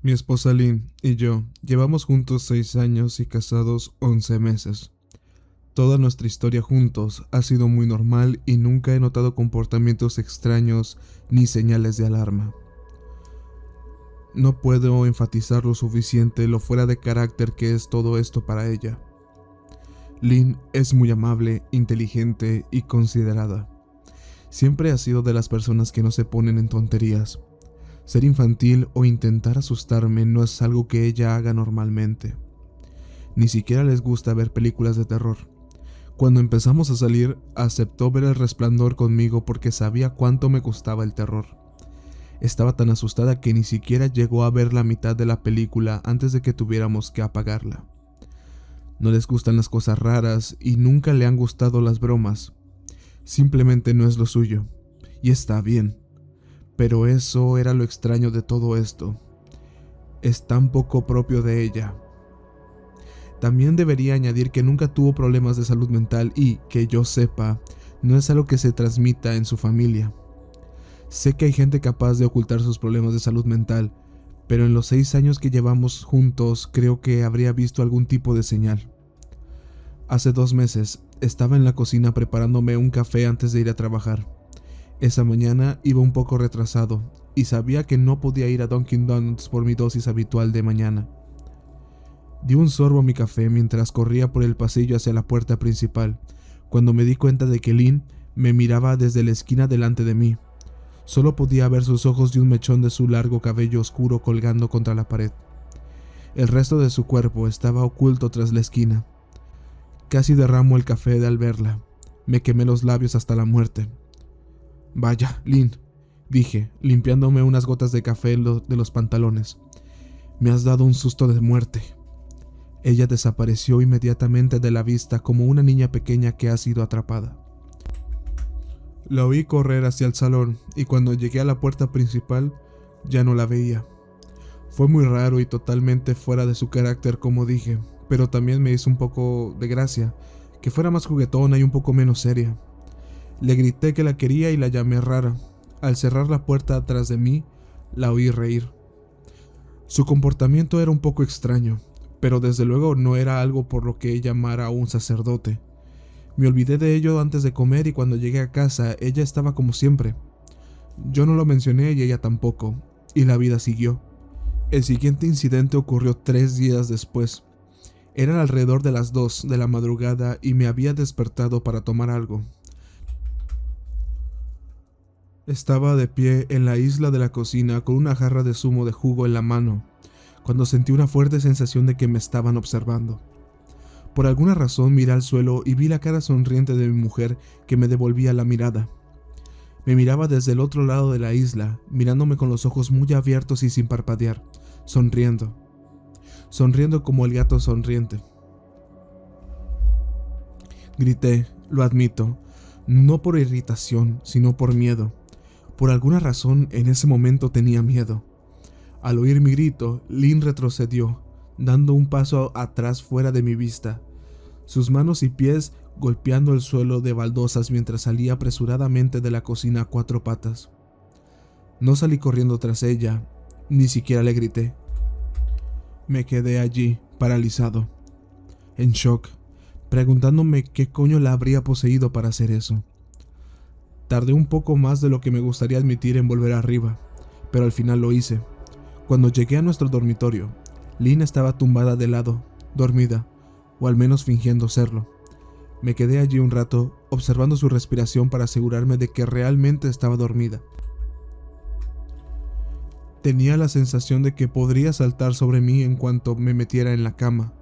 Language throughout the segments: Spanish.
Mi esposa Lynn y yo llevamos juntos 6 años y casados 11 meses. Toda nuestra historia juntos ha sido muy normal y nunca he notado comportamientos extraños ni señales de alarma. No puedo enfatizar lo suficiente lo fuera de carácter que es todo esto para ella. Lynn es muy amable, inteligente y considerada. Siempre ha sido de las personas que no se ponen en tonterías. Ser infantil o intentar asustarme no es algo que ella haga normalmente. Ni siquiera les gusta ver películas de terror. Cuando empezamos a salir, aceptó ver El Resplandor conmigo porque sabía cuánto me gustaba el terror. Estaba tan asustada que ni siquiera llegó a ver la mitad de la película antes de que tuviéramos que apagarla. No les gustan las cosas raras y nunca le han gustado las bromas. Simplemente no es lo suyo. Y está bien. Pero eso era lo extraño de todo esto. Es tan poco propio de ella. También debería añadir que nunca tuvo problemas de salud mental y, que yo sepa, no es algo que se transmita en su familia. Sé que hay gente capaz de ocultar sus problemas de salud mental, pero en los 6 años que llevamos juntos creo que habría visto algún tipo de señal. Hace 2 meses estaba en la cocina preparándome un café antes de ir a trabajar. Esa mañana iba un poco retrasado y sabía que no podía ir a Dunkin' Donuts por mi dosis habitual de mañana. Di un sorbo a mi café mientras corría por el pasillo hacia la puerta principal, cuando me di cuenta de que Lynn me miraba desde la esquina delante de mí. Solo podía ver sus ojos y un mechón de su largo cabello oscuro colgando contra la pared. El resto de su cuerpo estaba oculto tras la esquina. Casi derramo el café al verla. Me quemé los labios hasta la muerte. «Vaya, Lynn», dije, limpiándome unas gotas de café de los pantalones. «Me has dado un susto de muerte». Ella desapareció inmediatamente de la vista como una niña pequeña que ha sido atrapada. La oí correr hacia el salón y cuando llegué a la puerta principal ya no la veía. Fue muy raro y totalmente fuera de su carácter, como dije, pero también me hizo un poco de gracia que fuera más juguetona y un poco menos seria. Le grité que la quería y la llamé rara. Al cerrar la puerta atrás de mí, la oí reír. Su comportamiento era un poco extraño, pero desde luego no era algo por lo que llamara a un sacerdote. Me olvidé de ello antes de comer y cuando llegué a casa ella estaba como siempre. Yo no lo mencioné y ella tampoco, y la vida siguió. El siguiente incidente ocurrió 3 días después. Eran alrededor de las 2 de la madrugada y me había despertado para tomar algo. Estaba de pie en la isla de la cocina con una jarra de zumo de jugo en la mano, cuando sentí una fuerte sensación de que me estaban observando. Por alguna razón miré al suelo y vi la cara sonriente de mi mujer que me devolvía la mirada. Me miraba desde el otro lado de la isla, mirándome con los ojos muy abiertos y sin parpadear, sonriendo como el gato sonriente. Grité, lo admito, no por irritación, sino por miedo. Por alguna razón en ese momento tenía miedo. Al oír mi grito, Lynn retrocedió, dando un paso atrás fuera de mi vista, sus manos y pies golpeando el suelo de baldosas mientras salía apresuradamente de la cocina a 4 patas. No salí corriendo tras ella, ni siquiera le grité. Me quedé allí, paralizado, en shock, preguntándome qué coño la habría poseído para hacer eso. Tardé un poco más de lo que me gustaría admitir en volver arriba, pero al final lo hice. Cuando llegué a nuestro dormitorio, Lynn estaba tumbada de lado, dormida, o al menos fingiendo serlo. Me quedé allí un rato, observando su respiración para asegurarme de que realmente estaba dormida. Tenía la sensación de que podría saltar sobre mí en cuanto me metiera en la cama,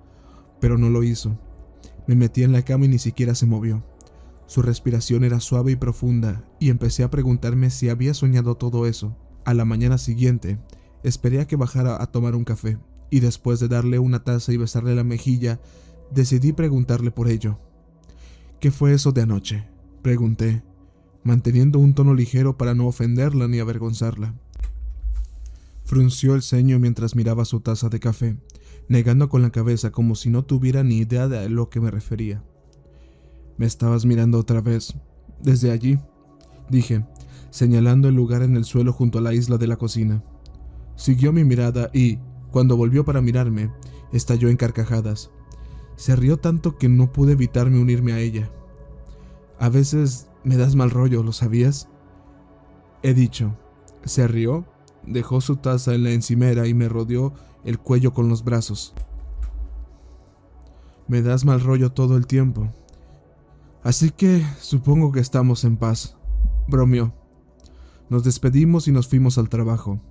pero no lo hizo. Me metí en la cama y ni siquiera se movió. Su respiración era suave y profunda, y empecé a preguntarme si había soñado todo eso. A la mañana siguiente, esperé a que bajara a tomar un café, y después de darle una taza y besarle la mejilla, decidí preguntarle por ello. «¿Qué fue eso de anoche?», pregunté, manteniendo un tono ligero para no ofenderla ni avergonzarla. Frunció el ceño mientras miraba su taza de café, negando con la cabeza como si no tuviera ni idea de a lo que me refería. «¿Me estabas mirando otra vez? Desde allí», dije, señalando el lugar en el suelo junto a la isla de la cocina. Siguió mi mirada y, Cuando volvió para mirarme, estalló en carcajadas. Se rió tanto que no pude evitarme unirme a ella. A veces me das mal rollo, ¿lo sabías?, he dicho. Se rió, dejó su taza en la encimera y me rodeó el cuello con los brazos. Me das mal rollo todo el tiempo. Así que supongo que estamos en paz, bromeó. Nos despedimos y nos fuimos al trabajo.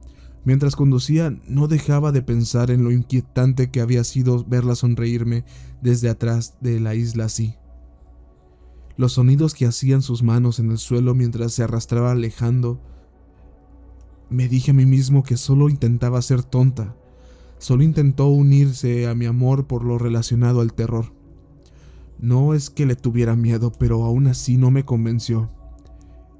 Mientras conducía, no dejaba de pensar en lo inquietante que había sido verla sonreírme desde atrás de la isla así. Los sonidos que hacían sus manos en el suelo mientras se arrastraba alejando. Me dije a mí mismo que solo intentaba ser tonta. Solo intentó unirse a mi amor por lo relacionado al terror. No es que le tuviera miedo, pero aún así no me convenció.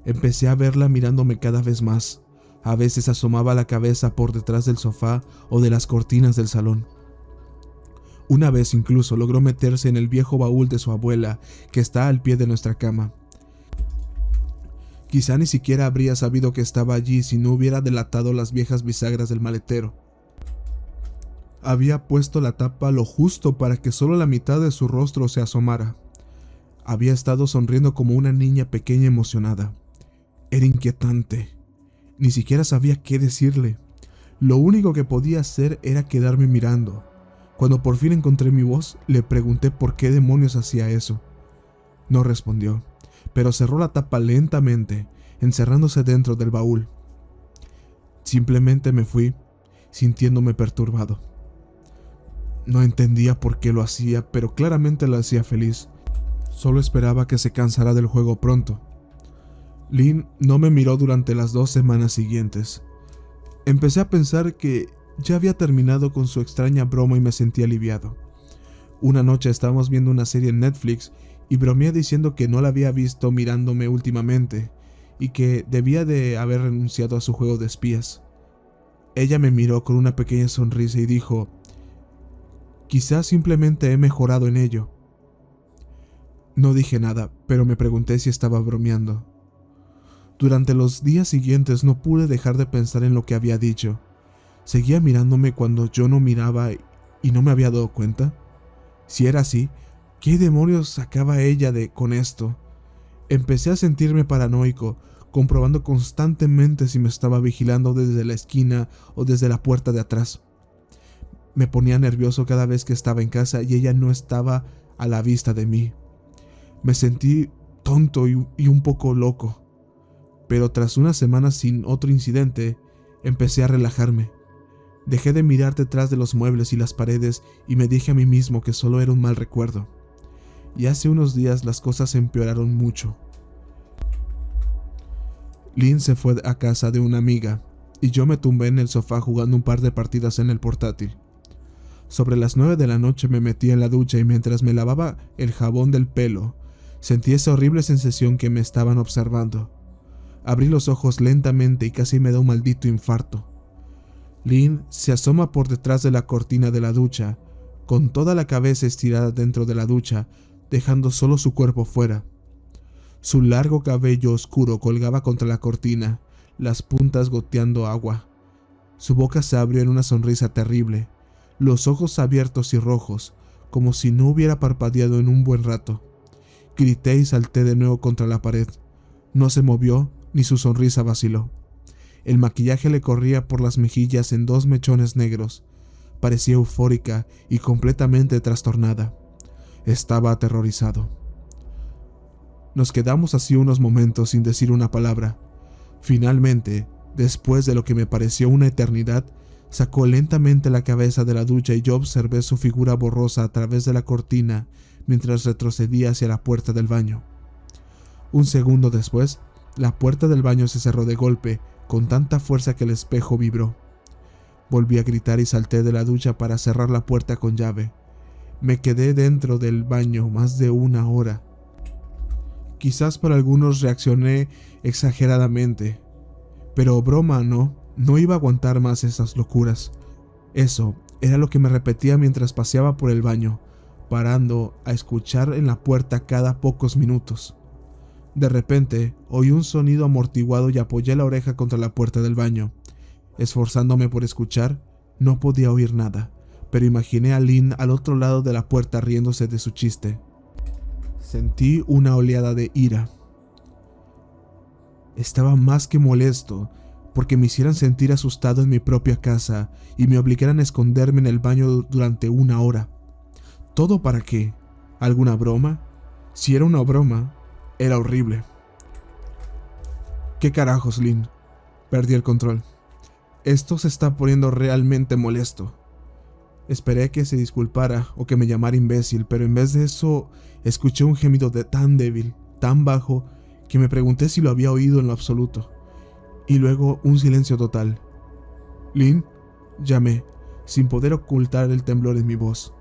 Empecé a verla mirándome cada vez más. A veces asomaba la cabeza por detrás del sofá o de las cortinas del salón. Una vez incluso logró meterse en el viejo baúl de su abuela, que está al pie de nuestra cama. Quizá ni siquiera habría sabido que estaba allí si no hubiera delatado las viejas bisagras del maletero. Había puesto la tapa lo justo para que solo la mitad de su rostro se asomara. Había estado sonriendo como una niña pequeña emocionada. Era inquietante. Ni siquiera sabía qué decirle. Lo único que podía hacer era quedarme mirando. Cuando por fin encontré mi voz, le pregunté por qué demonios hacía eso. No respondió, pero cerró la tapa lentamente, encerrándose dentro del baúl. Simplemente me fui, sintiéndome perturbado. No entendía por qué lo hacía, pero claramente la hacía feliz. Solo esperaba que se cansara del juego pronto. Lynn no me miró durante las 2 semanas siguientes. Empecé a pensar que ya había terminado con su extraña broma y me sentí aliviado. Una noche estábamos viendo una serie en Netflix y bromeé diciendo que no la había visto mirándome últimamente y que debía de haber renunciado a su juego de espías. Ella me miró con una pequeña sonrisa y dijo: «Quizás simplemente he mejorado en ello». No dije nada, pero me pregunté si estaba bromeando. Durante los días siguientes no pude dejar de pensar en lo que había dicho. ¿Seguía mirándome cuando yo no miraba y no me había dado cuenta? Si era así, ¿qué demonios sacaba ella con esto? Empecé a sentirme paranoico, comprobando constantemente si me estaba vigilando desde la esquina o desde la puerta de atrás. Me ponía nervioso cada vez que estaba en casa y ella no estaba a la vista de mí. Me sentí tonto y un poco loco. Pero tras unas semanas sin otro incidente, empecé a relajarme. Dejé de mirar detrás de los muebles y las paredes y me dije a mí mismo que solo era un mal recuerdo. Y hace unos días las cosas empeoraron mucho. Lynn se fue a casa de una amiga y yo me tumbé en el sofá jugando un par de partidas en el portátil. Sobre las 9 de la noche me metí en la ducha y mientras me lavaba el jabón del pelo, sentí esa horrible sensación que me estaban observando. Abrí los ojos lentamente y casi me da un maldito infarto. Lynn se asoma por detrás de la cortina de la ducha, con toda la cabeza estirada dentro de la ducha, dejando solo su cuerpo fuera. Su largo cabello oscuro colgaba contra la cortina, las puntas goteando agua. Su boca se abrió en una sonrisa terrible, los ojos abiertos y rojos, como si no hubiera parpadeado en un buen rato. Grité y salté de nuevo contra la pared. No se movió, ni su sonrisa vaciló. El maquillaje le corría por las mejillas en 2 mechones negros. Parecía eufórica y completamente trastornada. Estaba aterrorizado. Nos quedamos así unos momentos sin decir una palabra. Finalmente, después de lo que me pareció una eternidad, sacó lentamente la cabeza de la ducha y yo observé su figura borrosa a través de la cortina mientras retrocedía hacia la puerta del baño. Un segundo después, la puerta del baño se cerró de golpe, con tanta fuerza que el espejo vibró. Volví a gritar y salté de la ducha para cerrar la puerta con llave. Me quedé dentro del baño más de 1 hora. Quizás para algunos reaccioné exageradamente, pero broma no iba a aguantar más esas locuras. Eso era lo que me repetía mientras paseaba por el baño, parando a escuchar en la puerta cada pocos minutos. De repente, oí un sonido amortiguado y apoyé la oreja contra la puerta del baño. Esforzándome por escuchar, No podía oír nada, pero imaginé a Lynn al otro lado de la puerta riéndose de su chiste. Sentí una oleada de ira. Estaba más que molesto porque me hicieran sentir asustado en mi propia casa y me obligaran a esconderme en el baño durante 1 hora. ¿Todo para qué? ¿Alguna broma? Si era una broma, era horrible. ¿Qué carajos, Lynn? Perdí el control. Esto se está poniendo realmente molesto. Esperé que se disculpara o que me llamara imbécil, pero en vez de eso, escuché un gemido tan débil, tan bajo, que me pregunté si lo había oído en lo absoluto. Y luego un silencio total. «Lynn», llamé, sin poder ocultar el temblor en mi voz.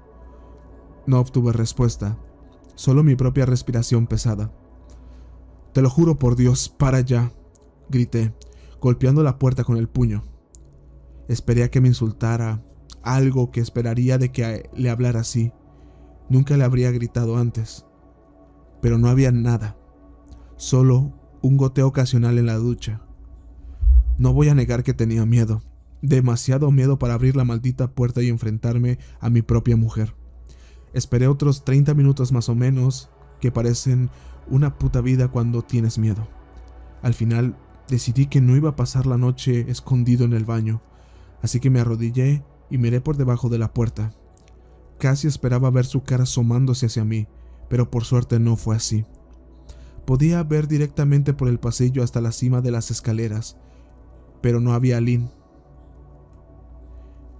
No obtuve respuesta, solo mi propia respiración pesada. «Te lo juro por Dios, para ya», grité, golpeando la puerta con el puño. Esperé a que me insultara, algo que esperaría de que le hablara así. Nunca le habría gritado antes. Pero no había nada, solo un goteo ocasional en la ducha. No voy a negar que tenía miedo, demasiado miedo para abrir la maldita puerta y enfrentarme a mi propia mujer. Esperé otros 30 minutos más o menos, que parecen una puta vida cuando tienes miedo. Al final, decidí que no iba a pasar la noche escondido en el baño, así que me arrodillé y miré por debajo de la puerta. Casi esperaba ver su cara asomándose hacia mí, pero por suerte no fue así. Podía ver directamente por el pasillo hasta la cima de las escaleras, pero no había a Lynn.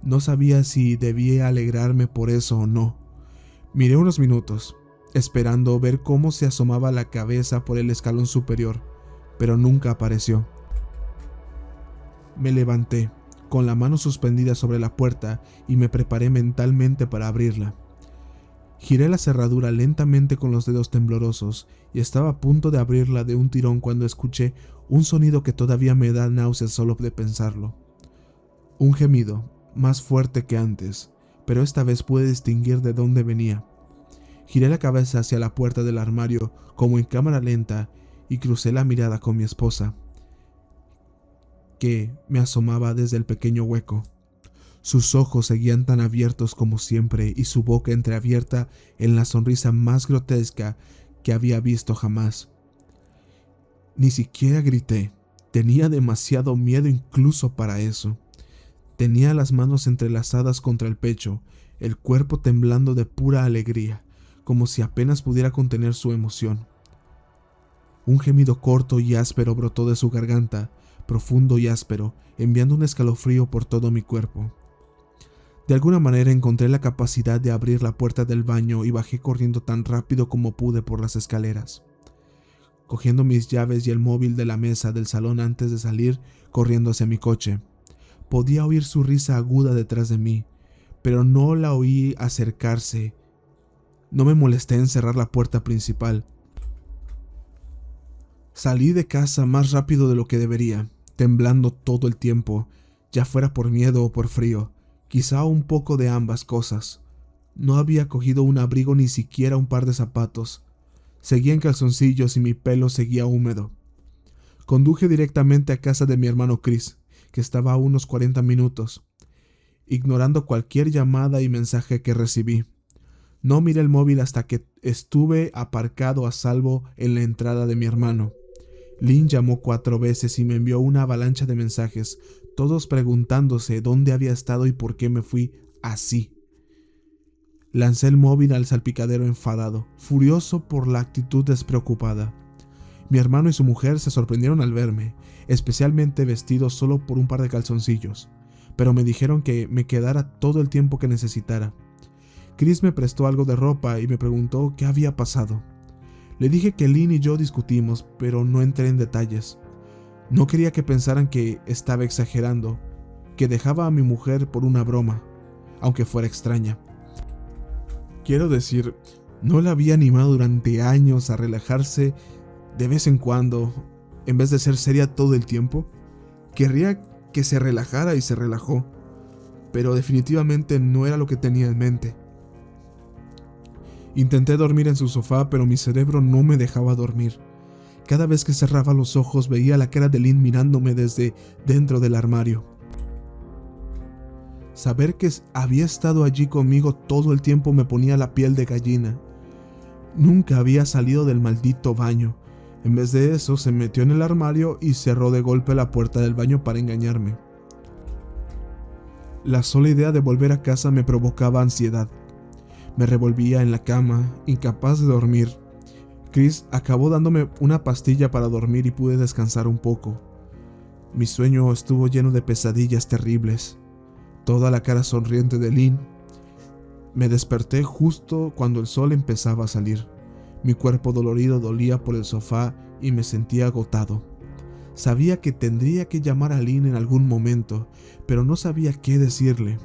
No sabía si debía alegrarme por eso o no. Miré unos minutos, esperando ver cómo se asomaba la cabeza por el escalón superior, pero nunca apareció. Me levanté, con la mano suspendida sobre la puerta, y me preparé mentalmente para abrirla. Giré la cerradura lentamente con los dedos temblorosos y estaba a punto de abrirla de un tirón cuando escuché un sonido que todavía me da náuseas solo de pensarlo. Un gemido, más fuerte que antes, pero esta vez pude distinguir de dónde venía. Giré la cabeza hacia la puerta del armario como en cámara lenta y crucé la mirada con mi esposa, que me asomaba desde el pequeño hueco. Sus ojos seguían tan abiertos como siempre y su boca entreabierta en la sonrisa más grotesca que había visto jamás. Ni siquiera grité. Tenía demasiado miedo incluso para eso. Tenía las manos entrelazadas contra el pecho, el cuerpo temblando de pura alegría, como si apenas pudiera contener su emoción. Un gemido corto y áspero brotó de su garganta, profundo y áspero, enviando un escalofrío por todo mi cuerpo. De alguna manera encontré la capacidad de abrir la puerta del baño y bajé corriendo tan rápido como pude por las escaleras, cogiendo mis llaves y el móvil de la mesa del salón antes de salir corriendo hacia mi coche. Podía oír su risa aguda detrás de mí, pero no la oí acercarse. No me molesté en cerrar la puerta principal. Salí de casa más rápido de lo que debería, temblando todo el tiempo, ya fuera por miedo o por frío, quizá un poco de ambas cosas. No había cogido un abrigo ni siquiera un par de zapatos. Seguía en calzoncillos y mi pelo seguía húmedo. Conduje directamente a casa de mi hermano Chris, que estaba a unos 40 minutos, ignorando cualquier llamada y mensaje que recibí. No miré el móvil hasta que estuve aparcado a salvo en la entrada de mi hermano. Lynn llamó 4 veces y me envió una avalancha de mensajes, todos preguntándose dónde había estado y por qué me fui así. Lancé el móvil al salpicadero enfadado, furioso por la actitud despreocupada. Mi hermano y su mujer se sorprendieron al verme, especialmente vestido solo por un par de calzoncillos, pero me dijeron que me quedara todo el tiempo que necesitara. Chris me prestó algo de ropa y me preguntó qué había pasado. Le dije que Lynn y yo discutimos, pero no entré en detalles. No quería que pensaran que estaba exagerando, que dejaba a mi mujer por una broma, aunque fuera extraña. Quiero decir, no la había animado durante años a relajarse de vez en cuando, en vez de ser seria todo el tiempo. Querría que se relajara y se relajó, pero definitivamente no era lo que tenía en mente. Intenté dormir en su sofá, pero mi cerebro no me dejaba dormir. Cada vez que cerraba los ojos veía la cara de Lynn mirándome desde dentro del armario. Saber que había estado allí conmigo todo el tiempo me ponía la piel de gallina. Nunca había salido del maldito baño. En vez de eso, se metió en el armario y cerró de golpe la puerta del baño para engañarme. La sola idea de volver a casa me provocaba ansiedad. Me revolvía en la cama, incapaz de dormir. Chris acabó dándome una pastilla para dormir y pude descansar un poco. Mi sueño estuvo lleno de pesadillas terribles. Toda la cara sonriente de Lynn. Me desperté justo cuando el sol empezaba a salir. Mi cuerpo dolorido dolía por el sofá y me sentía agotado. Sabía que tendría que llamar a Lynn en algún momento, pero no sabía qué decirle.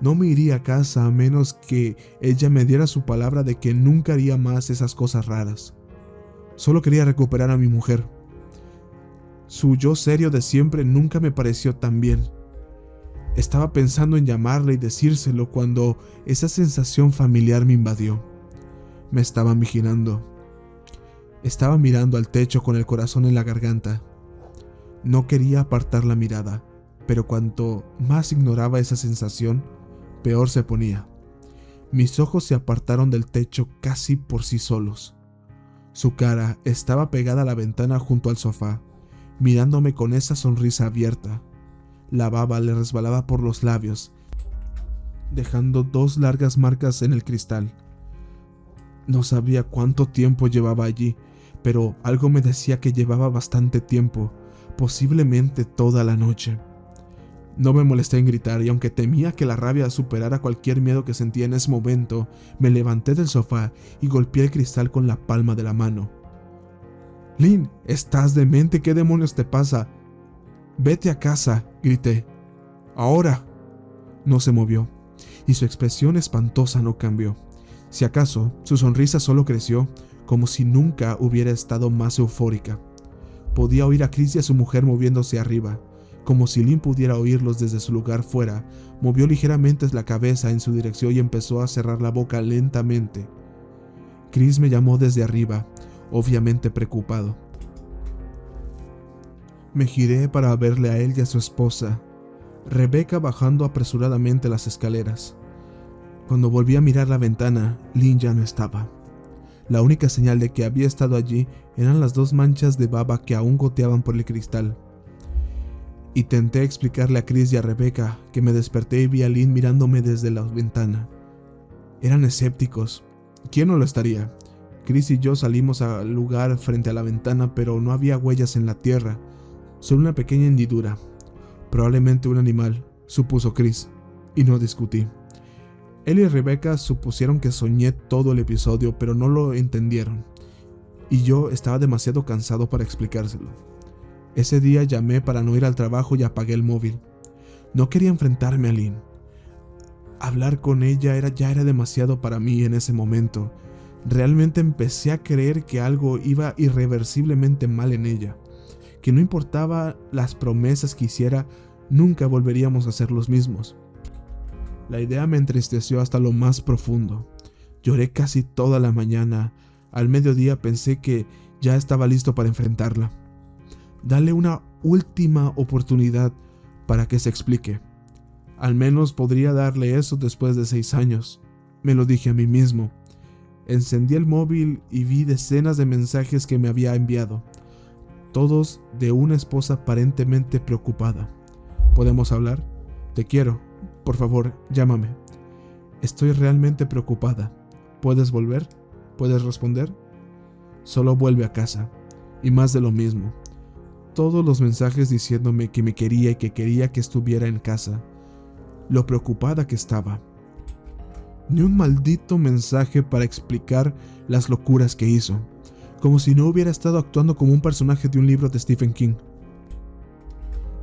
No me iría a casa a menos que ella me diera su palabra de que nunca haría más esas cosas raras. Solo quería recuperar a mi mujer. Su yo serio de siempre nunca me pareció tan bien. Estaba pensando en llamarle y decírselo cuando esa sensación familiar me invadió. Me estaban vigilando. Estaba mirando al techo con el corazón en la garganta. No quería apartar la mirada, pero cuanto más ignoraba esa sensación, peor se ponía. Mis ojos se apartaron del techo casi por sí solos. Su cara estaba pegada a la ventana junto al sofá, mirándome con esa sonrisa abierta. La baba le resbalaba por los labios, dejando 2 largas marcas en el cristal. No sabía cuánto tiempo llevaba allí, pero algo me decía que llevaba bastante tiempo, posiblemente toda la noche. No me molesté en gritar y aunque temía que la rabia superara cualquier miedo que sentía en ese momento, me levanté del sofá y golpeé el cristal con la palma de la mano. «Lynn, ¿estás demente? ¿Qué demonios te pasa?» «Vete a casa», grité. «Ahora». No se movió, y su expresión espantosa no cambió. Si acaso, su sonrisa solo creció, como si nunca hubiera estado más eufórica. Podía oír a Chris y a su mujer moviéndose arriba. Como si Lynn pudiera oírlos desde su lugar fuera, movió ligeramente la cabeza en su dirección y empezó a cerrar la boca lentamente. Chris me llamó desde arriba, obviamente preocupado. Me giré para verle a él y a su esposa, Rebecca, bajando apresuradamente las escaleras. Cuando volví a mirar la ventana, Lynn ya no estaba. La única señal de que había estado allí eran las 2 manchas de baba que aún goteaban por el cristal. Intenté explicarle a Chris y a Rebecca que me desperté y vi a Lynn mirándome desde la ventana. Eran escépticos. ¿Quién no lo estaría? Chris y yo salimos al lugar frente a la ventana, pero no había huellas en la tierra, solo una pequeña hendidura. Probablemente un animal, supuso Chris, y no discutí. Él y Rebecca supusieron que soñé todo el episodio, pero no lo entendieron, y yo estaba demasiado cansado para explicárselo. Ese día llamé para no ir al trabajo y apagué el móvil. No quería enfrentarme a Lynn. Hablar con ella ya era demasiado para mí en ese momento. Realmente empecé a creer que algo iba irreversiblemente mal en ella, que no importaba las promesas que hiciera, nunca volveríamos a ser los mismos. La idea me entristeció hasta lo más profundo. Lloré casi toda la mañana. Al mediodía pensé que ya estaba listo para enfrentarla. Dale una última oportunidad para que se explique. Al menos podría darle eso después de 6 años. Me lo dije a mí mismo. Encendí el móvil y vi decenas de mensajes que me había enviado. Todos de una esposa aparentemente preocupada. ¿Podemos hablar? Te quiero. Por favor, llámame. Estoy realmente preocupada. ¿Puedes volver? ¿Puedes responder? Solo vuelve a casa. Y más de lo mismo. Todos los mensajes diciéndome que me quería y que quería que estuviera en casa. Lo preocupada que estaba. Ni un maldito mensaje para explicar las locuras que hizo. Como si no hubiera estado actuando como un personaje de un libro de Stephen King.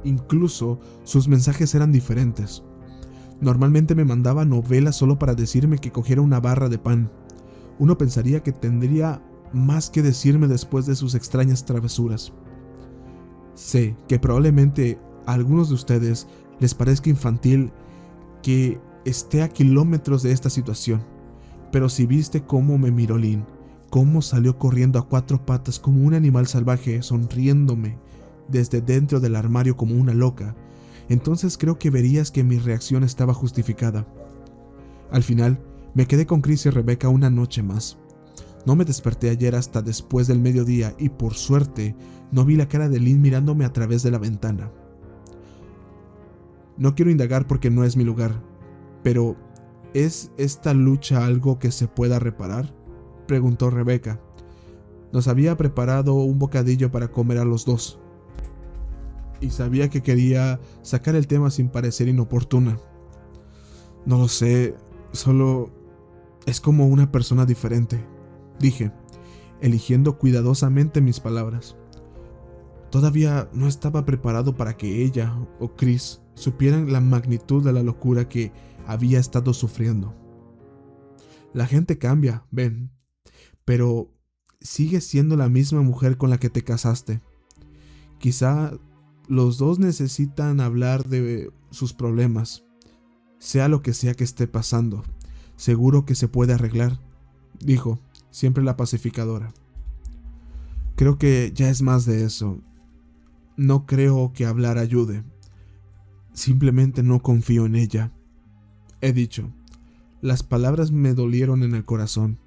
Incluso sus mensajes eran diferentes. Normalmente me mandaba novelas solo para decirme que cogiera una barra de pan. Uno pensaría que tendría más que decirme después de sus extrañas travesuras. Sé que probablemente a algunos de ustedes les parezca infantil que esté a kilómetros de esta situación, pero si viste cómo me miró Lynn, cómo salió corriendo a 4 patas como un animal salvaje, sonriéndome desde dentro del armario como una loca, entonces creo que verías que mi reacción estaba justificada. Al final, me quedé con Chris y Rebecca una noche más. No me desperté ayer hasta después del mediodía y por suerte no vi la cara de Lynn mirándome a través de la ventana. No quiero indagar porque no es mi lugar, pero ¿es esta lucha algo que se pueda reparar?, preguntó Rebecca. Nos había preparado un bocadillo para comer a los dos, y sabía que quería sacar el tema sin parecer inoportuna. No lo sé, solo es como una persona diferente, dije, eligiendo cuidadosamente mis palabras. Todavía no estaba preparado para que ella o Chris supieran la magnitud de la locura que había estado sufriendo. La gente cambia, Ben, pero sigues siendo la misma mujer con la que te casaste. Quizá los dos necesitan hablar de sus problemas, sea lo que sea que esté pasando. Seguro que se puede arreglar, dijo, siempre la pacificadora. Creo que ya es más de eso. No creo que hablar ayude. Simplemente no confío en ella. He dicho. Las palabras me dolieron en el corazón.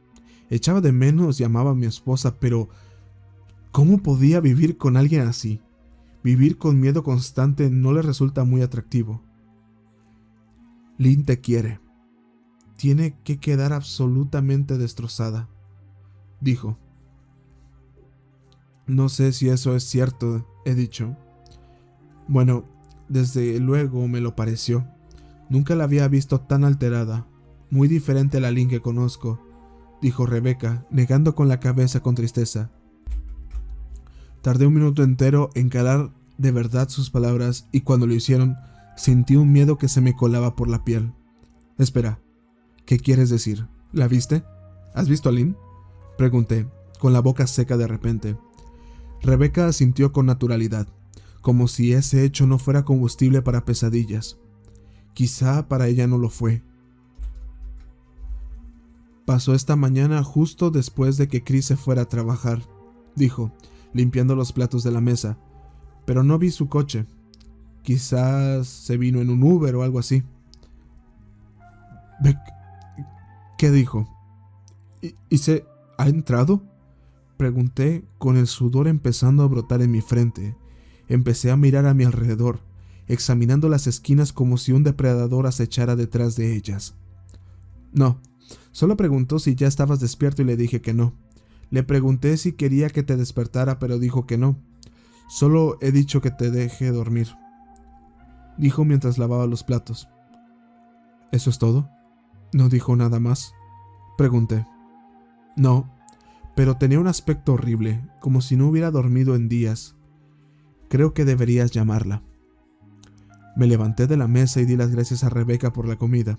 Echaba de menos y amaba a mi esposa, pero ¿cómo podía vivir con alguien así? Vivir con miedo constante no le resulta muy atractivo. Lynn te quiere. Tiene que quedar absolutamente destrozada, dijo. No sé si eso es cierto, he dicho. Bueno, desde luego me lo pareció. Nunca la había visto tan alterada, muy diferente a la Lynn que conozco, dijo Rebecca, negando con la cabeza con tristeza. Tardé un minuto entero en calar de verdad sus palabras y cuando lo hicieron, sentí un miedo que se me colaba por la piel. Espera, ¿qué quieres decir? ¿La viste? ¿Has visto a Lynn?, pregunté, con la boca seca de repente. Rebecca asintió con naturalidad, como si ese hecho no fuera combustible para pesadillas. Quizá para ella no lo fue. Pasó esta mañana justo después de que Chris se fuera a trabajar, dijo, limpiando los platos de la mesa, pero no vi su coche. Quizás se vino en un Uber o algo así. ¿Qué dijo? ¿Y se ha entrado?, pregunté, con el sudor empezando a brotar en mi frente. Empecé a mirar a mi alrededor, examinando las esquinas como si un depredador acechara detrás de ellas. No, solo preguntó si ya estabas despierto y le dije que no. Le pregunté si quería que te despertara, pero dijo que no. Solo he dicho que te deje dormir, dijo mientras lavaba los platos. ¿Eso es todo? ¿No dijo nada más?, pregunté. No, pero tenía un aspecto horrible, como si no hubiera dormido en días. Creo que deberías llamarla. Me levanté de la mesa y di las gracias a Rebecca por la comida.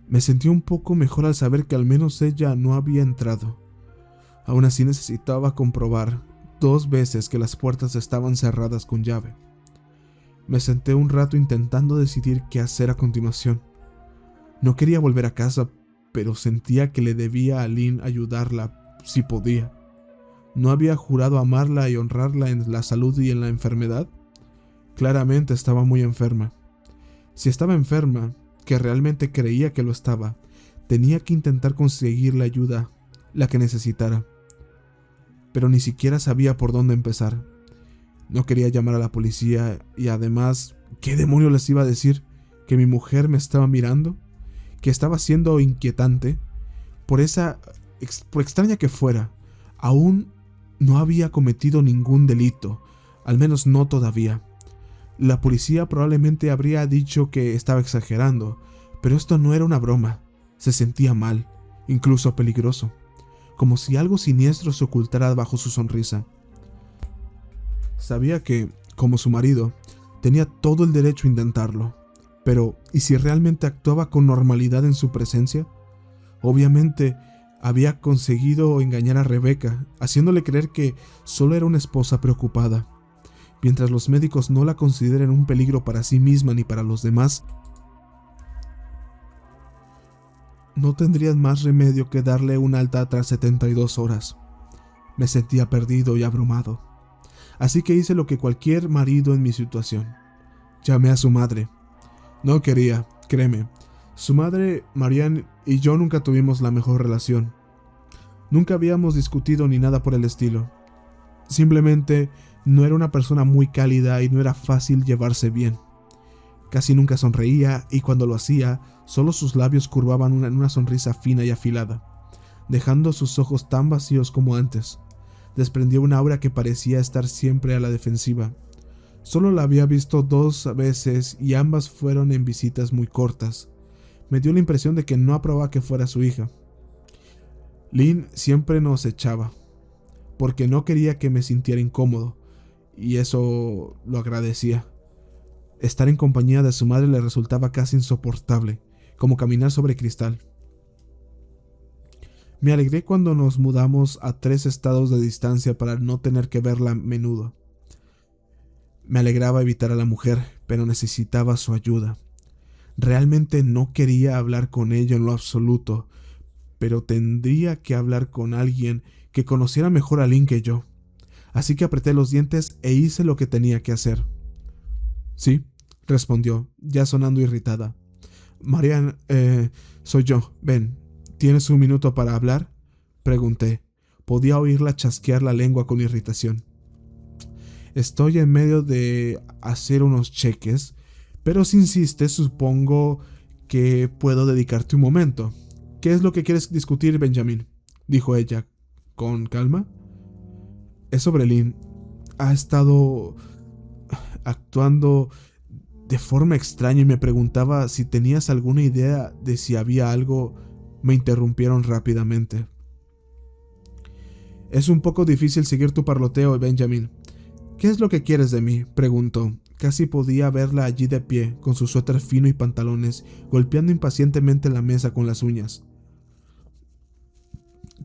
Me sentí un poco mejor al saber que al menos ella no había entrado. Aún así necesitaba comprobar 2 veces que las puertas estaban cerradas con llave. Me senté un rato intentando decidir qué hacer a continuación. No quería volver a casa, pero sentía que le debía a Lynn ayudarla si podía. ¿No había jurado amarla y honrarla en la salud y en la enfermedad? Claramente estaba muy enferma. Si estaba enferma, que realmente creía que lo estaba, tenía que intentar conseguir la ayuda, la que necesitara. Pero ni siquiera sabía por dónde empezar. No quería llamar a la policía y además, ¿qué demonios les iba a decir? ¿Que mi mujer me estaba mirando? ¿Que estaba siendo inquietante? Por extraña que fuera, aún no había cometido ningún delito, al menos no todavía. La policía probablemente habría dicho que estaba exagerando, pero esto no era una broma. Se sentía mal, incluso peligroso, como si algo siniestro se ocultara bajo su sonrisa. Sabía que, como su marido, tenía todo el derecho a intentarlo, pero ¿y si realmente actuaba con normalidad en su presencia? Obviamente, había conseguido engañar a Rebecca, haciéndole creer que solo era una esposa preocupada. Mientras los médicos no la consideren un peligro para sí misma ni para los demás, no tendrían más remedio que darle un alta tras 72 horas. Me sentía perdido y abrumado. Así que hice lo que cualquier marido en mi situación. Llamé a su madre. No quería, créeme. Su madre, Marianne, y yo nunca tuvimos la mejor relación. Nunca habíamos discutido ni nada por el estilo. Simplemente no era una persona muy cálida y no era fácil llevarse bien. Casi nunca sonreía y cuando lo hacía, solo sus labios curvaban en una sonrisa fina y afilada, dejando sus ojos tan vacíos como antes. Desprendía una aura que parecía estar siempre a la defensiva. Solo la había visto 2 veces y ambas fueron en visitas muy cortas. Me dio la impresión de que no aprobaba que fuera su hija. Lynn siempre nos echaba, porque no quería que me sintiera incómodo, y eso lo agradecía. Estar en compañía de su madre le resultaba casi insoportable, como caminar sobre cristal. Me alegré cuando nos mudamos a 3 estados de distancia para no tener que verla a menudo. Me alegraba evitar a la mujer, pero necesitaba su ayuda. Realmente no quería hablar con ella en lo absoluto, pero tendría que hablar con alguien que conociera mejor a Lynn que yo. Así que apreté los dientes e hice lo que tenía que hacer. Sí, respondió, ya sonando irritada. Marianne, soy yo. Ven, ¿tienes un minuto para hablar? Pregunté. Podía oírla chasquear la lengua con irritación. Estoy en medio de hacer unos cheques, pero si insistes, supongo que puedo dedicarte un momento. ¿Qué es lo que quieres discutir, Benjamin?, dijo ella, con calma. Es sobre Lynn. Ha estado actuando de forma extraña y me preguntaba si tenías alguna idea de si había algo. Me interrumpieron rápidamente. Es un poco difícil seguir tu parloteo, Benjamin. ¿Qué es lo que quieres de mí?, preguntó. Casi podía verla allí de pie, con su suéter fino y pantalones, golpeando impacientemente la mesa con las uñas.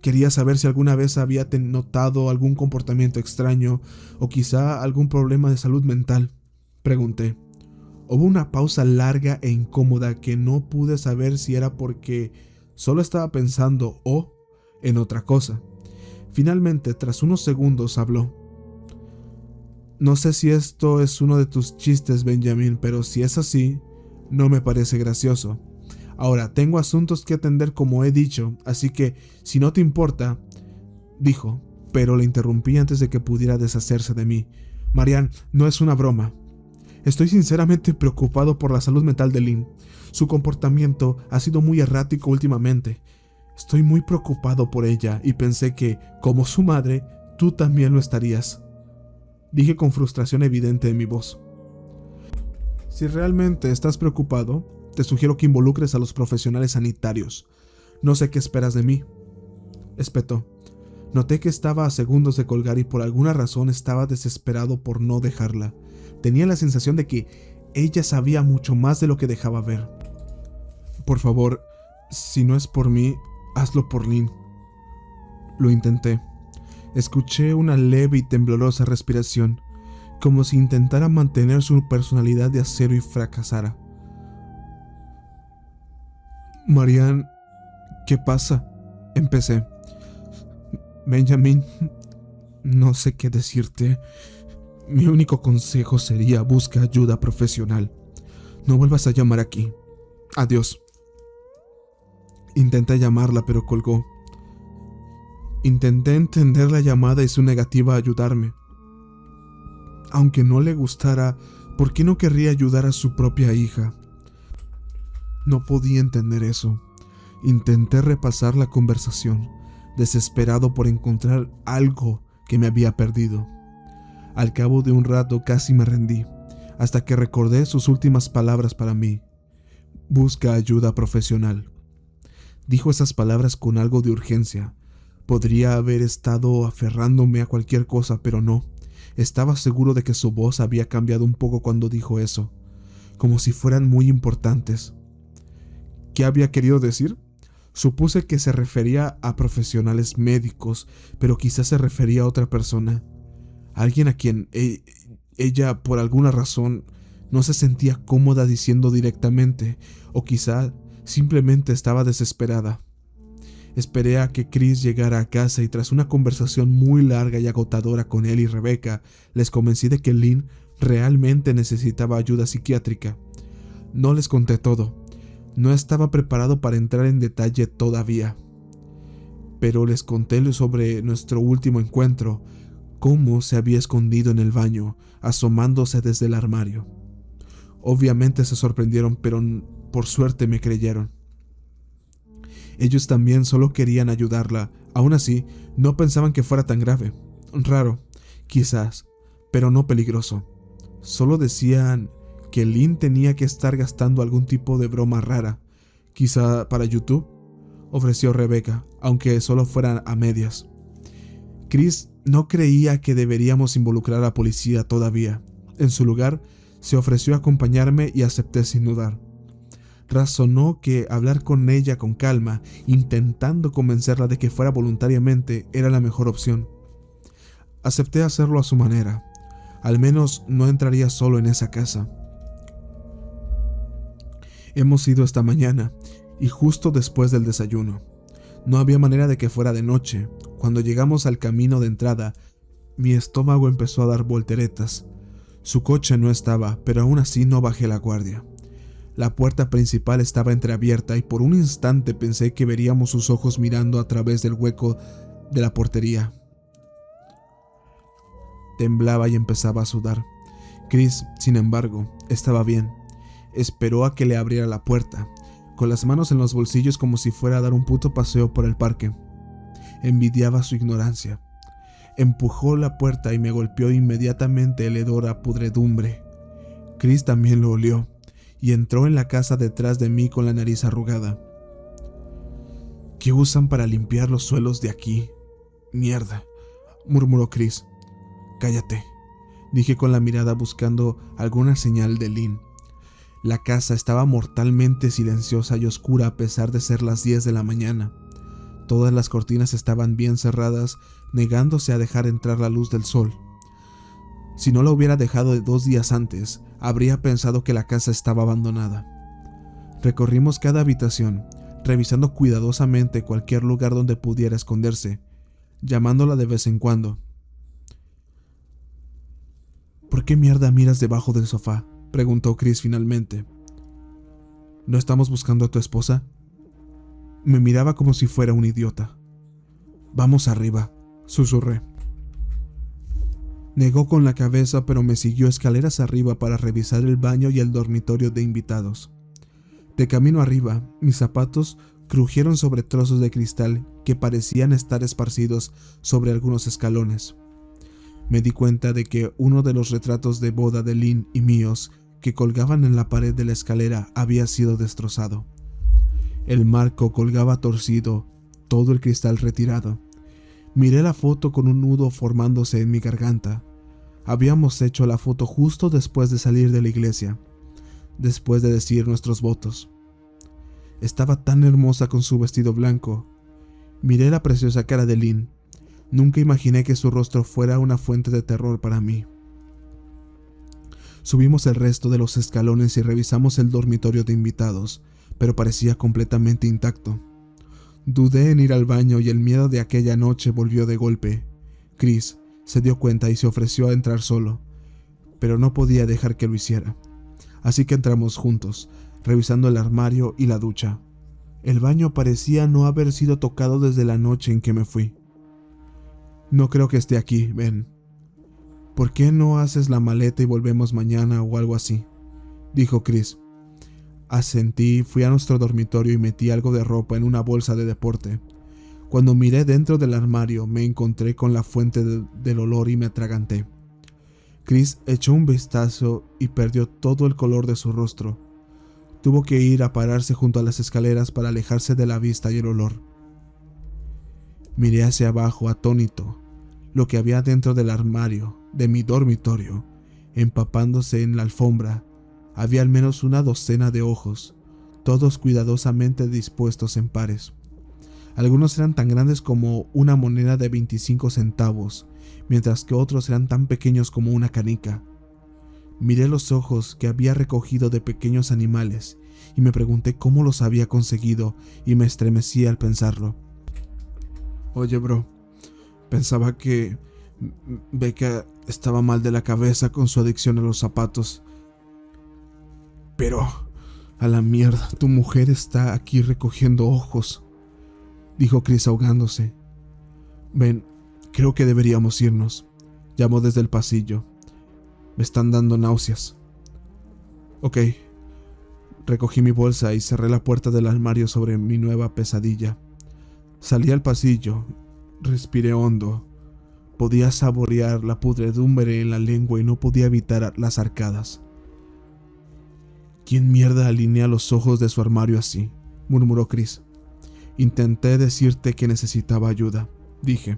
Quería saber si alguna vez había notado algún comportamiento extraño o quizá algún problema de salud mental, pregunté. Hubo una pausa larga e incómoda que no pude saber si era porque solo estaba pensando o en otra cosa. Finalmente, tras unos segundos, habló. No sé si esto es uno de tus chistes, Benjamin, pero si es así, no me parece gracioso. Ahora, tengo asuntos que atender como he dicho, así que, si no te importa, dijo, pero le interrumpí antes de que pudiera deshacerse de mí. Marianne, no es una broma. Estoy sinceramente preocupado por la salud mental de Lynn. Su comportamiento ha sido muy errático últimamente. Estoy muy preocupado por ella y pensé que, como su madre, tú también lo estarías. Dije con frustración evidente en mi voz. Si realmente estás preocupado, te sugiero que involucres a los profesionales sanitarios. No sé qué esperas de mí. Espetó. Noté que estaba a segundos de colgar y por alguna razón estaba desesperado por no dejarla. Tenía la sensación de que ella sabía mucho más de lo que dejaba ver. Por favor, si no es por mí, hazlo por Lynn. Lo intenté. Escuché una leve y temblorosa respiración, como si intentara mantener su personalidad de acero y fracasara. Marianne, ¿qué pasa?, empecé. Benjamin, no sé qué decirte. Mi único consejo sería busca ayuda profesional. No vuelvas a llamar aquí. Adiós. Intenté llamarla, pero colgó. Intenté entender la llamada y su negativa a ayudarme. Aunque no le gustara, ¿por qué no querría ayudar a su propia hija? No podía entender eso. Intenté repasar la conversación, desesperado por encontrar algo que me había perdido. Al cabo de un rato casi me rendí, hasta que recordé sus últimas palabras para mí. Busca ayuda profesional. Dijo esas palabras con algo de urgencia. Podría haber estado aferrándome a cualquier cosa, pero no. Estaba seguro de que su voz había cambiado un poco cuando dijo eso, como si fueran muy importantes. ¿Qué había querido decir? Supuse que se refería a profesionales médicos, pero quizás se refería a otra persona. Alguien a quien ella, por alguna razón, no se sentía cómoda diciendo directamente, o quizá simplemente estaba desesperada. Esperé a que Chris llegara a casa y tras una conversación muy larga y agotadora con él y Rebecca, les convencí de que Lynn Realmente necesitaba ayuda psiquiátrica. No les conté todo. No estaba preparado para entrar en detalle todavía. Pero les conté sobre nuestro último encuentro, cómo se había escondido en el baño, asomándose desde el armario. Obviamente se sorprendieron, pero por suerte me creyeron. Ellos también solo querían ayudarla. Aún así, no pensaban que fuera tan grave. Raro, quizás, pero no peligroso. Solo decían que Lynn tenía que estar gastando algún tipo de broma rara. Quizá para YouTube, ofreció Rebecca, aunque solo fuera a medias. Chris no creía que deberíamos involucrar a la policía todavía. En su lugar, se ofreció a acompañarme y acepté sin dudar. Razonó que hablar con ella con calma, intentando convencerla de que fuera voluntariamente, era la mejor opción. Acepté hacerlo a su manera. Al menos no entraría solo en esa casa. Hemos ido esta mañana, y justo después del desayuno. No había manera de que fuera de noche. Cuando llegamos al camino de entrada, mi estómago empezó a dar volteretas. Su coche no estaba, pero aún así no bajé la guardia. La puerta principal estaba entreabierta y por un instante pensé que veríamos sus ojos mirando a través del hueco de la portería. Temblaba y empezaba a sudar. Chris, sin embargo, estaba bien. Esperó a que le abriera la puerta, con las manos en los bolsillos como si fuera a dar un puto paseo por el parque. Envidiaba su ignorancia. Empujó la puerta y me golpeó inmediatamente el hedor a pudredumbre. Chris también lo olió, y entró en la casa detrás de mí con la nariz arrugada. ¿Qué usan para limpiar los suelos de aquí? Mierda, murmuró Chris. Cállate, dije con la mirada buscando alguna señal de Lynn. La casa estaba mortalmente silenciosa y oscura a pesar de ser las 10 de la mañana. Todas las cortinas estaban bien cerradas, negándose a dejar entrar la luz del sol. Si no la hubiera dejado 2 días antes, habría pensado que la casa estaba abandonada. Recorrimos cada habitación, revisando cuidadosamente cualquier lugar donde pudiera esconderse, llamándola de vez en cuando. ¿Por qué mierda miras debajo del sofá?, preguntó Chris finalmente. ¿No estamos buscando a tu esposa? Me miraba como si fuera un idiota. Vamos arriba, susurré. Negó con la cabeza, pero me siguió escaleras arriba para revisar el baño y el dormitorio de invitados. De camino arriba, mis zapatos crujieron sobre trozos de cristal que parecían estar esparcidos sobre algunos escalones. Me di cuenta de que uno de los retratos de boda de Lynn y míos que colgaban en la pared de la escalera había sido destrozado. El marco colgaba torcido, todo el cristal retirado. Miré la foto con un nudo formándose en mi garganta. Habíamos hecho la foto justo después de salir de la iglesia, después de decir nuestros votos. Estaba tan hermosa con su vestido blanco. Miré la preciosa cara de Lynn. Nunca imaginé que su rostro fuera una fuente de terror para mí. Subimos el resto de los escalones y revisamos el dormitorio de invitados, pero parecía completamente intacto. Dudé en ir al baño y el miedo de aquella noche volvió de golpe. Chris se dio cuenta y se ofreció a entrar solo, pero no podía dejar que lo hiciera. Así que entramos juntos, revisando el armario y la ducha. El baño parecía no haber sido tocado desde la noche en que me fui. No creo que esté aquí, Ben. ¿Por qué no haces la maleta y volvemos mañana o algo así?, dijo Chris. Asentí, fui a nuestro dormitorio y metí algo de ropa en una bolsa de deporte. Cuando miré dentro del armario, me encontré con la fuente del olor y me atraganté. Chris echó un vistazo y perdió todo el color de su rostro. Tuvo que ir a pararse junto a las escaleras para alejarse de la vista y el olor. Miré hacia abajo atónito. Lo que había dentro del armario, de mi dormitorio, empapándose en la alfombra, había al menos una docena de ojos, todos cuidadosamente dispuestos en pares. Algunos eran tan grandes como una moneda de 25 centavos, mientras que otros eran tan pequeños como una canica. Miré los ojos que había recogido de pequeños animales y me pregunté cómo los había conseguido y me estremecí al pensarlo. Oye, bro, pensaba que Becca estaba mal de la cabeza con su adicción a los zapatos. Pero, a la mierda, tu mujer está aquí recogiendo ojos, dijo Chris ahogándose. Ven, creo que deberíamos irnos, llamó desde el pasillo. Me están dando náuseas. Ok. Recogí mi bolsa y cerré la puerta del armario sobre mi nueva pesadilla. Salí al pasillo, respiré hondo. Podía saborear la pudredumbre en la lengua y no podía evitar las arcadas. ¿Quién mierda alinea los ojos de su armario así?, murmuró Chris. Intenté decirte que necesitaba ayuda, dije.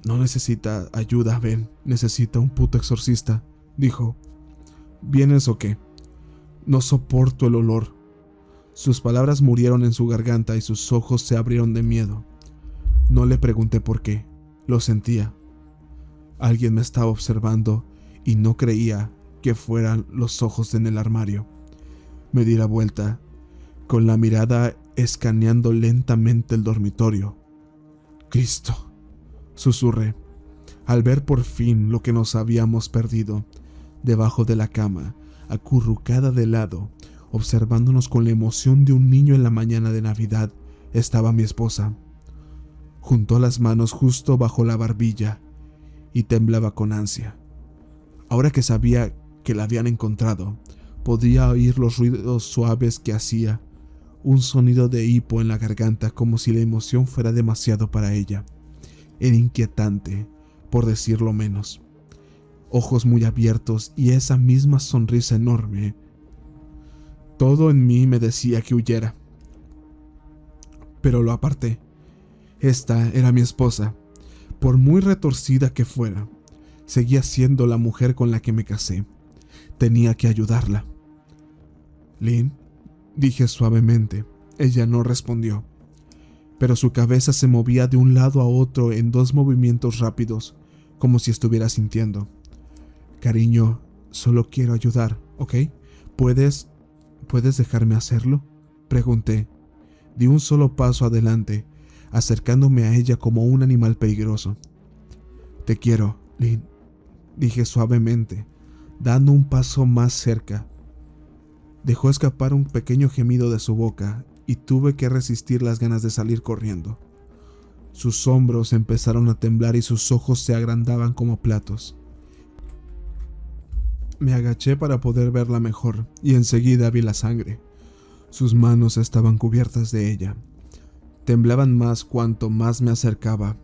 No necesita ayuda, Ben, necesita un puto exorcista, dijo. ¿Vienes o qué? No soporto el olor. Sus palabras murieron en su garganta y sus ojos se abrieron de miedo. No le pregunté por qué, lo sentía. Alguien me estaba observando y no creía que fueran los ojos en el armario. Me di la vuelta, con la mirada escaneando lentamente el dormitorio. Cristo, susurré, al ver por fin lo que nos habíamos perdido. Debajo de la cama, acurrucada de lado, observándonos con la emoción de un niño en la mañana de Navidad, estaba mi esposa. Juntó las manos justo bajo la barbilla y temblaba con ansia. Ahora que sabía que la habían encontrado, podía oír los ruidos suaves que hacía, un sonido de hipo en la garganta como si la emoción fuera demasiado para ella. Era inquietante, por decirlo menos. Ojos muy abiertos y esa misma sonrisa enorme. Todo en mí me decía que huyera. Pero lo aparté. Esta era mi esposa. Por muy retorcida que fuera, seguía siendo la mujer con la que me casé. Tenía que ayudarla. Lynn, dije suavemente. Ella no respondió, pero su cabeza se movía de un lado a otro en dos movimientos rápidos, como si estuviera sintiendo. Cariño, solo quiero ayudar, ¿ok? ¿Puedes dejarme hacerlo?, pregunté. Di un solo paso adelante, acercándome a ella como un animal peligroso. Te quiero, Lynn, dije suavemente, dando un paso más cerca. Dejó escapar un pequeño gemido de su boca y tuve que resistir las ganas de salir corriendo. Sus hombros empezaron a temblar y sus ojos se agrandaban como platos. Me agaché para poder verla mejor y enseguida vi la sangre. Sus manos estaban cubiertas de ella. Temblaban más cuanto más me acercaba,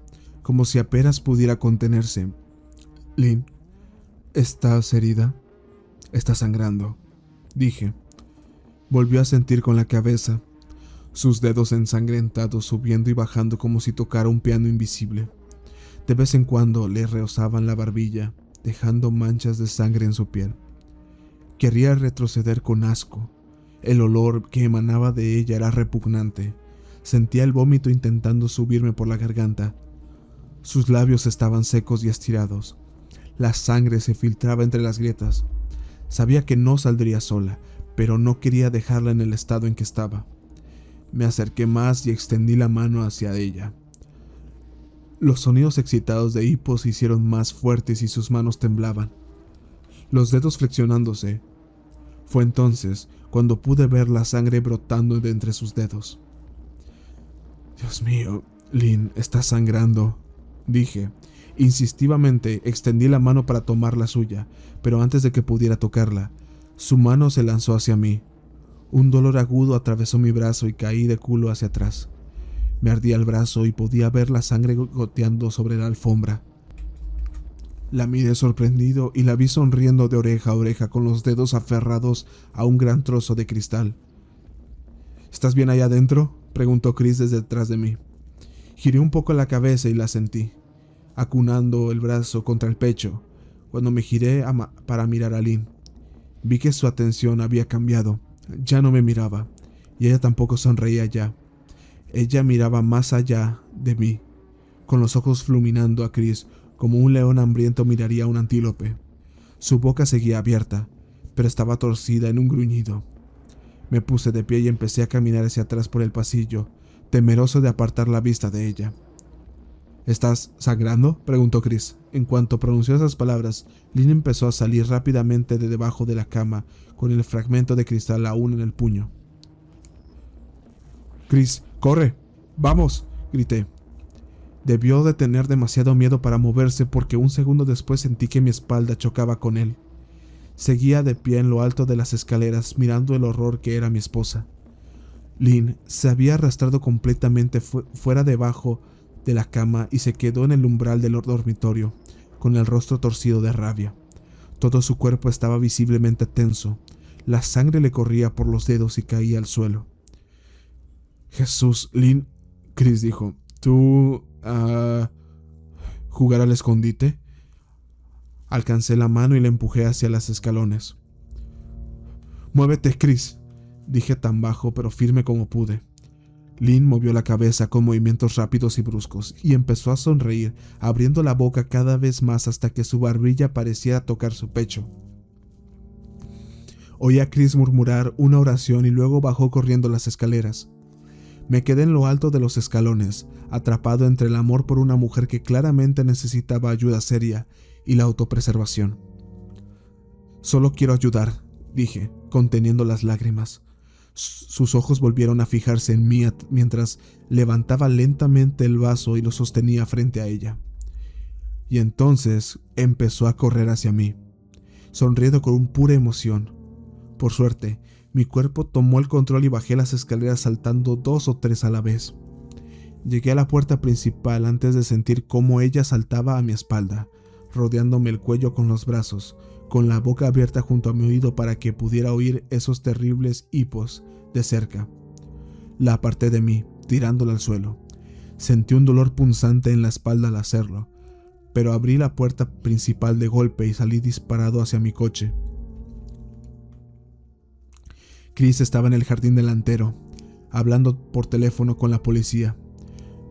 como si apenas pudiera contenerse. Lynn, ¿estás herida? Está sangrando, dije. Volvió a sentir con la cabeza, sus dedos ensangrentados subiendo y bajando como si tocara un piano invisible. De vez en cuando le rozaban la barbilla, dejando manchas de sangre en su piel. Quería retroceder con asco. El olor que emanaba de ella era repugnante. Sentía el vómito intentando subirme por la garganta. Sus labios estaban secos y estirados. La sangre se filtraba entre las grietas. Sabía que no saldría sola, pero no quería dejarla en el estado en que estaba. Me acerqué más y extendí la mano hacia ella. Los sonidos excitados de hipo se hicieron más fuertes y sus manos temblaban, los dedos flexionándose. Fue entonces cuando pude ver la sangre brotando de entre sus dedos. Dios mío, Lynn, está sangrando, dije. Instintivamente extendí la mano para tomar la suya, pero antes de que pudiera tocarla, su mano se lanzó hacia mí. Un dolor agudo atravesó mi brazo y caí de culo hacia atrás. Me ardía el brazo y podía ver la sangre goteando sobre la alfombra. La miré sorprendido y la vi sonriendo de oreja a oreja con los dedos aferrados a un gran trozo de cristal. ¿Estás bien allá adentro?, preguntó Chris desde detrás de mí. Giré un poco la cabeza y la sentí, acunando el brazo contra el pecho. Cuando me giré para mirar a Lynn, vi que su atención había cambiado. Ya no me miraba, y ella tampoco sonreía ya. Ella miraba más allá de mí, con los ojos fulminando a Chris como un león hambriento miraría a un antílope. Su boca seguía abierta, pero estaba torcida en un gruñido. Me puse de pie y empecé a caminar hacia atrás por el pasillo, temeroso de apartar la vista de ella. ¿Estás sangrando?, preguntó Chris. En cuanto pronunció esas palabras, Lynn empezó a salir rápidamente de debajo de la cama, con el fragmento de cristal aún en el puño. «Chris, corre, vamos», grité. Debió de tener demasiado miedo para moverse porque un segundo después sentí que mi espalda chocaba con él. Seguía de pie en lo alto de las escaleras mirando el horror que era mi esposa. Lynn se había arrastrado completamente fuera debajo de la cama y se quedó en el umbral del dormitorio, con el rostro torcido de rabia. Todo su cuerpo estaba visiblemente tenso. La sangre le corría por los dedos y caía al suelo. «Jesús, Lynn», Chris dijo, «¿tú jugar al escondite?». Alcancé la mano y la empujé hacia los escalones. «Muévete, Chris», dije tan bajo pero firme como pude. Lynn movió la cabeza con movimientos rápidos y bruscos y empezó a sonreír, abriendo la boca cada vez más hasta que su barbilla pareciera tocar su pecho. Oí a Chris murmurar una oración y luego bajó corriendo las escaleras. Me quedé en lo alto de los escalones, atrapado entre el amor por una mujer que claramente necesitaba ayuda seria y la autopreservación. «Solo quiero ayudar», dije, conteniendo las lágrimas. Sus ojos volvieron a fijarse en mí mientras levantaba lentamente el vaso y lo sostenía frente a ella. Y entonces empezó a correr hacia mí, sonriendo con pura emoción. Por suerte, mi cuerpo tomó el control y bajé las escaleras saltando 2 o 3 a la vez. Llegué a la puerta principal antes de sentir cómo ella saltaba a mi espalda, rodeándome el cuello con los brazos, con la boca abierta junto a mi oído para que pudiera oír esos terribles hipos de cerca. La aparté de mí, tirándola al suelo. Sentí un dolor punzante en la espalda al hacerlo, pero abrí la puerta principal de golpe y salí disparado hacia mi coche. Chris estaba en el jardín delantero, hablando por teléfono con la policía.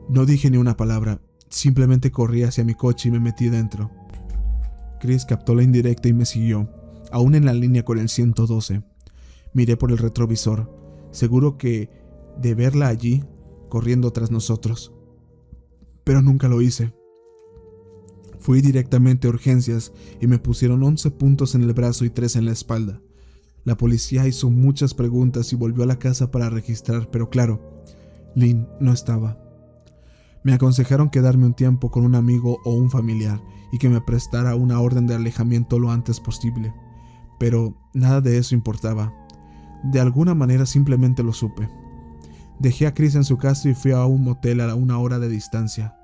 No dije ni una palabra, simplemente corrí hacia mi coche y me metí dentro. Chris captó la indirecta y me siguió, aún en la línea con el 112. Miré por el retrovisor, seguro que de verla allí, corriendo tras nosotros. Pero nunca lo hice. Fui directamente a urgencias y me pusieron 11 puntos en el brazo y 3 en la espalda. La policía hizo muchas preguntas y volvió a la casa para registrar, pero claro, Lynn no estaba. Me aconsejaron quedarme un tiempo con un amigo o un familiar y que me prestara una orden de alejamiento lo antes posible, pero nada de eso importaba. De alguna manera simplemente lo supe. Dejé a Chris en su casa y fui a un motel a 1 hora de distancia.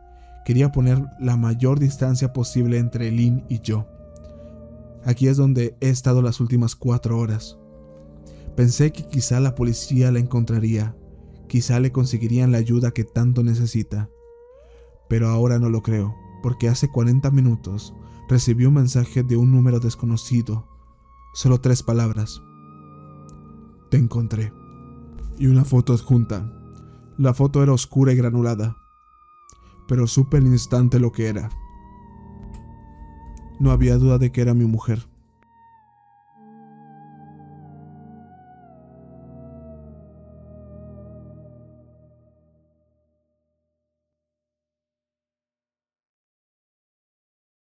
Quería poner la mayor distancia posible entre Lynn y yo. Aquí es donde he estado las últimas 4 horas. Pensé que quizá la policía la encontraría, quizá le conseguirían la ayuda que tanto necesita. Pero ahora no lo creo, porque hace 40 minutos recibí un mensaje de un número desconocido. Solo 3 palabras. «Te encontré». Y una foto adjunta. La foto era oscura y granulada, pero supe al instante lo que era. No había duda de que era mi mujer.